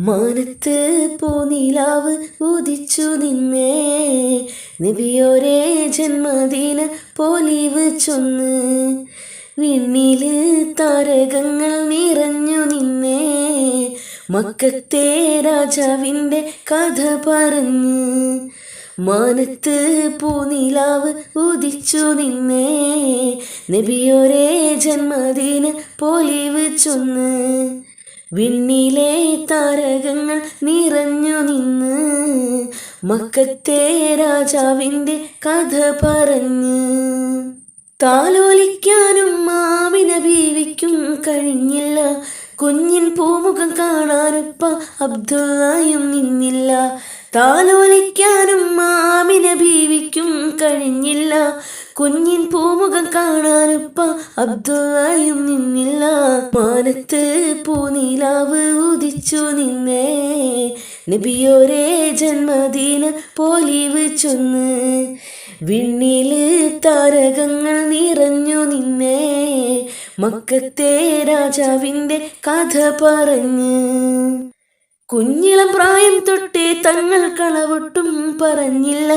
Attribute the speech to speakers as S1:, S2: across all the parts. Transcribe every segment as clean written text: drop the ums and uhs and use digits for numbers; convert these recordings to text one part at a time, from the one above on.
S1: മാനത്ത് പൂനിലാവ് ഉദിച്ചു നിന്നേ, നബിയോരേ ജന്മദിന പൊലിവ് ചൊന്ന്. വിണ്ണില് താരകങ്ങൾ നിറഞ്ഞു നിന്നേ, മക്കത്തെ രാജാവിൻ്റെ കഥ പറഞ്ഞ്. മാനത്ത് പൂനിലാവ് ഉദിച്ചു നിന്നേ, നബിയോരേ ജന്മദിന പൊലിവ് ചൊന്ന്. വിണ്ണിലെ താരകങ്ങൾ നിറഞ്ഞു നിന്ന്, മക്കത്തെ രാജാവിൻ്റെ കഥ പറഞ്ഞ്. താലോലിക്കാനും ആമിന ബീവിക്കും കഴിഞ്ഞില്ല, കുഞ്ഞിൻ പൂമുഖം കാണാനുപ്പ അബ്ദുള്ളയും നിന്നില്ല. താലോലിക്കാനും ആമിന ബീവിക്കും കഴിഞ്ഞില്ല, കുഞ്ഞിൻ പൂമുഖം കാണാനുപ്പ അബ്ദുള്ളയും നിന്നില്ല. മാനത്ത് പൂനിലാവ് ഉദിച്ചു നിന്നേ, നബിയോരേ ജന്മദിന പൊലിവ് ചൊന്ന്. വിണ്ണില് താരകങ്ങൾ നിറഞ്ഞു നിന്നേ, മക്കത്തെ രാജാവിൻ്റെ കഥ പറഞ്ഞ്. കുഞ്ഞിളം പ്രായം തൊട്ടേ തങ്ങൾ കളവൊട്ടും പറഞ്ഞില്ല,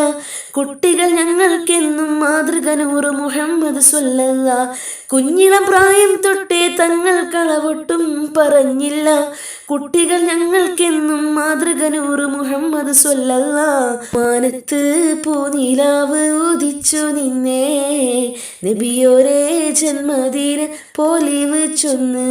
S1: കുട്ടികൾ ഞങ്ങൾക്കെന്നും മാതൃക നൂറ് മുഹമ്മദ് സ്വല്ലല്ലാഹ്. കുഞ്ഞിളം പ്രായം തൊട്ടേ തങ്ങൾ കളവൊട്ടും പറഞ്ഞില്ല, കുട്ടികൾ ഞങ്ങൾക്കെന്നും മാതൃക നൂറ് മുഹമ്മദ് സ്വല്ലല്ലാഹ്. മാനത്ത് പൂനിലാവ് ഉദിച്ചു നിന്നേ, നബിയോരേ ജന്മദിന പൊലിവ് ചൊന്ന്.